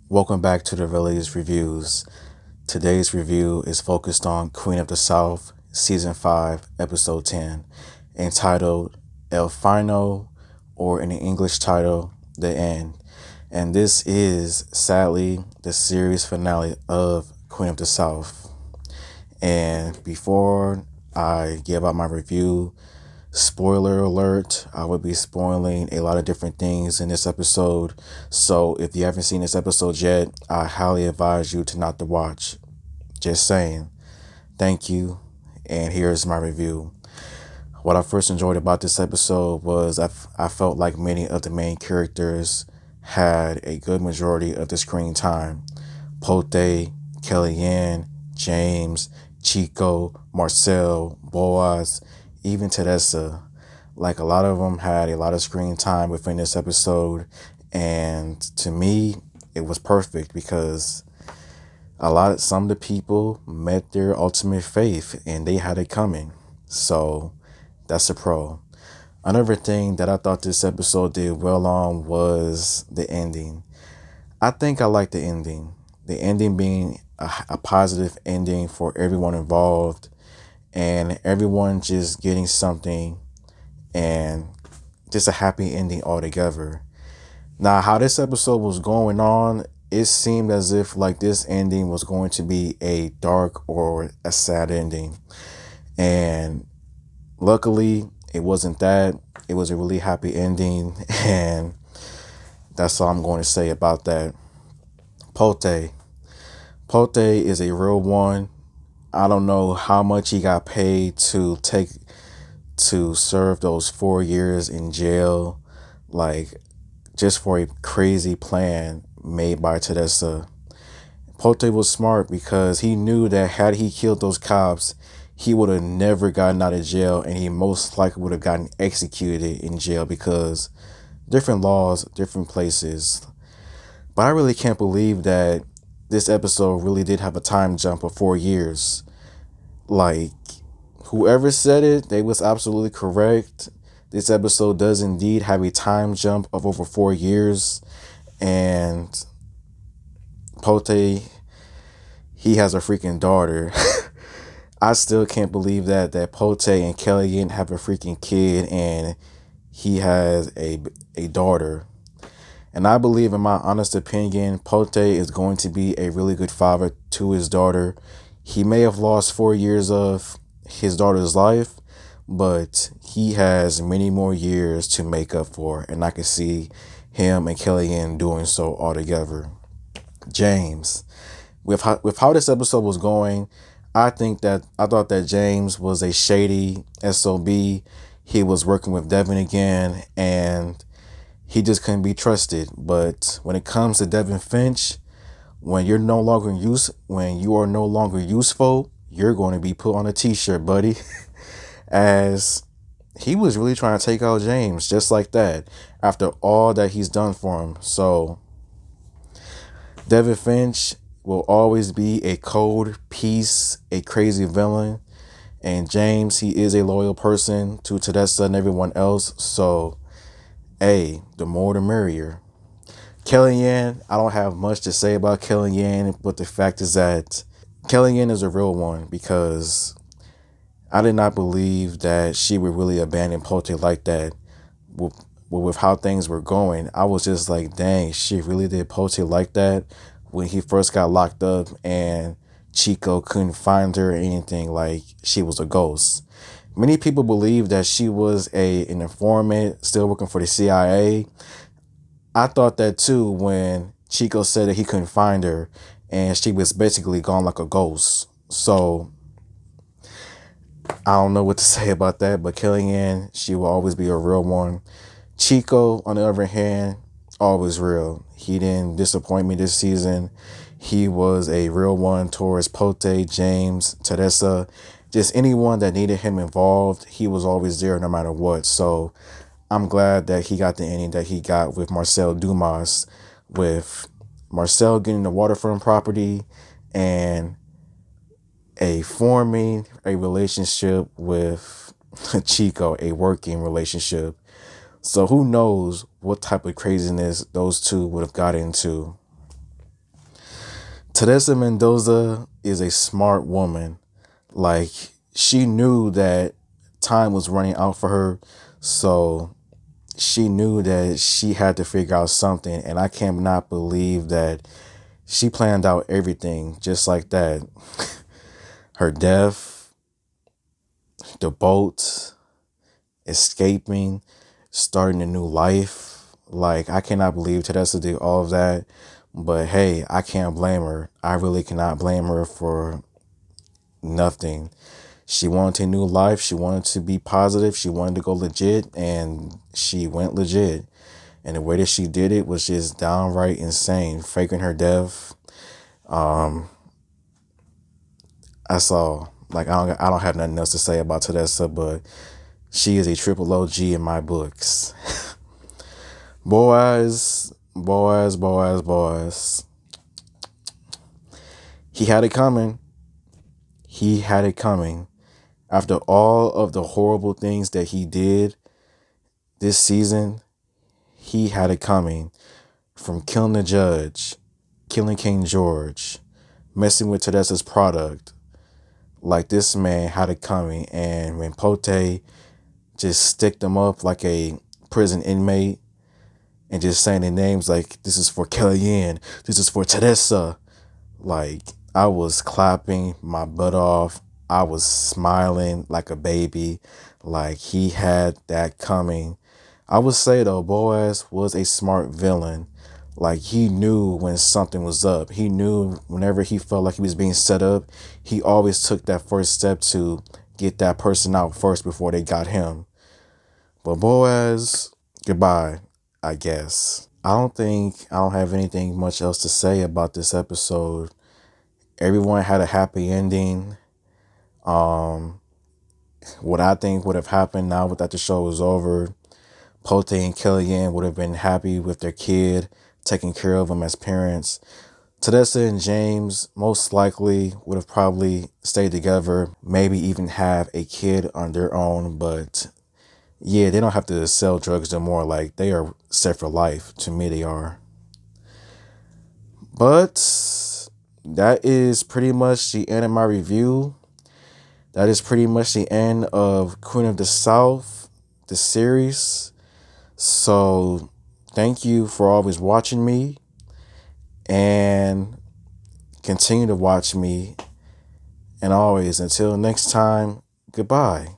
Welcome back to the Village Reviews. Today's review is focused on Queen of the South, Season 5, Episode 10, entitled El Final, or in the English title, The End. And this is, sadly, the series finale of Queen of the South. And before I give out my review, spoiler alert, I will be spoiling a lot of different things in this episode. So if you haven't seen this episode yet, I highly advise you to not to watch. Just saying. Thank you. And here's my review. What I first enjoyed about this episode was I felt like many of the main characters had a good majority of the screen time. Pote, Kellyanne, James, Chico, Marcel, Boaz, even Teresa. Like, a lot of them had a lot of screen time within this episode. And to me, it was perfect because some of the people met their ultimate faith and they had it coming. So that's a pro. Another thing that I thought this episode did well on was the ending. I think I like the ending. The ending being a positive ending for everyone involved and everyone just getting something and just a happy ending altogether. Now, how this episode was going on, it seemed as if like this ending was going to be a dark or a sad ending. And luckily, it wasn't that. It was a really happy ending. And that's all I'm going to say about that. Pote. Pote is a real one. I don't know how much he got paid to serve those 4 years in jail, like just for a crazy plan made by Teresa. Pote was smart because he knew that had he killed those cops, he would have never gotten out of jail and he most likely would have gotten executed in jail because different laws, different places. But I really can't believe that this episode really did have a time jump of 4 years. Like, whoever said it, they was absolutely correct. This episode does indeed have a time jump of over 4 years. And Pote, he has a freaking daughter. I still can't believe that Pote and Kellyanne have a freaking kid and he has a daughter. And I believe, in my honest opinion, Pote is going to be a really good father to his daughter. He may have lost 4 years of his daughter's life, but he has many more years to make up for. And I can see him and Kellyanne doing so all together. James. With how this episode was going, I thought that James was a shady SOB. He was working with Devin again, and he just couldn't be trusted. But when it comes to Devin Finch, when you are no longer useful, you're going to be put on a t-shirt, buddy. As he was really trying to take out James just like that after all that he's done for him. So Devin Finch will always be a cold piece, a crazy villain. And James, he is a loyal person to Teresa and everyone else. So, hey, the more the merrier. Kellyanne, I don't have much to say about Kellyanne, but the fact is that Kellyanne is a real one because I did not believe that she would really abandon Pote like that. With how things were going, I was just like, dang, she really did Pote like that when he first got locked up and Chico couldn't find her or anything, like she was a ghost. Many people believe that she was an informant still working for the CIA. I thought that too when Chico said that he couldn't find her and she was basically gone like a ghost. So I don't know what to say about that, but Kellyanne, she will always be a real one. Chico, on the other hand, always real. He didn't disappoint me this season. He was a real one towards Pote, James, Teresa, just anyone that needed him involved. He was always there no matter what. So I'm glad that he got the ending that he got with Marcel Dumas, with Marcel getting the waterfront property and forming a relationship with Chico, a working relationship. So who knows what type of craziness those two would have got into. Teresa Mendoza is a smart woman. Like, she knew that time was running out for her, so she knew that she had to figure out something, and I cannot believe that she planned out everything just like that. Her death, the boat, escaping, starting a new life. Like, I cannot believe Teresa did all of that. But hey, I can't blame her. I really cannot blame her for nothing. She wanted a new life. She wanted to be positive. She wanted to go legit, and she went legit. And the way that she did it was just downright insane. Faking her death. That's all. Like, I don't have nothing else to say about Teresa, but she is a triple OG in my books. Boys, boys, boys, boys. He had it coming. He had it coming. After all of the horrible things that he did this season, he had it coming. From killing the judge, killing King George, messing with Teresa's product. Like, this man had it coming. And when Pote just sticked him up like a prison inmate and just saying the names like, this is for Kellyanne, this is for Teresa. Like, I was clapping my butt off. I was smiling like a baby. Like, he had that coming. I would say, though, Boaz was a smart villain. Like, he knew when something was up. He knew whenever he felt like he was being set up, he always took that first step to get that person out first before they got him. But Boaz, goodbye, I guess. I don't have anything much else to say about this episode. Everyone had a happy ending. What I think would have happened now that the show was over, Pote and Kellyanne would have been happy with their kid, taking care of them as parents. Teresa and James most likely would have probably stayed together, maybe even have a kid on their own. But yeah, they don't have to sell drugs no more. Like, they are set for life. To me, they are. But that is pretty much the end of my review. That is pretty much the end of Queen of the South, the series. So thank you for always watching me, and continue to watch me. And always, until next time, goodbye.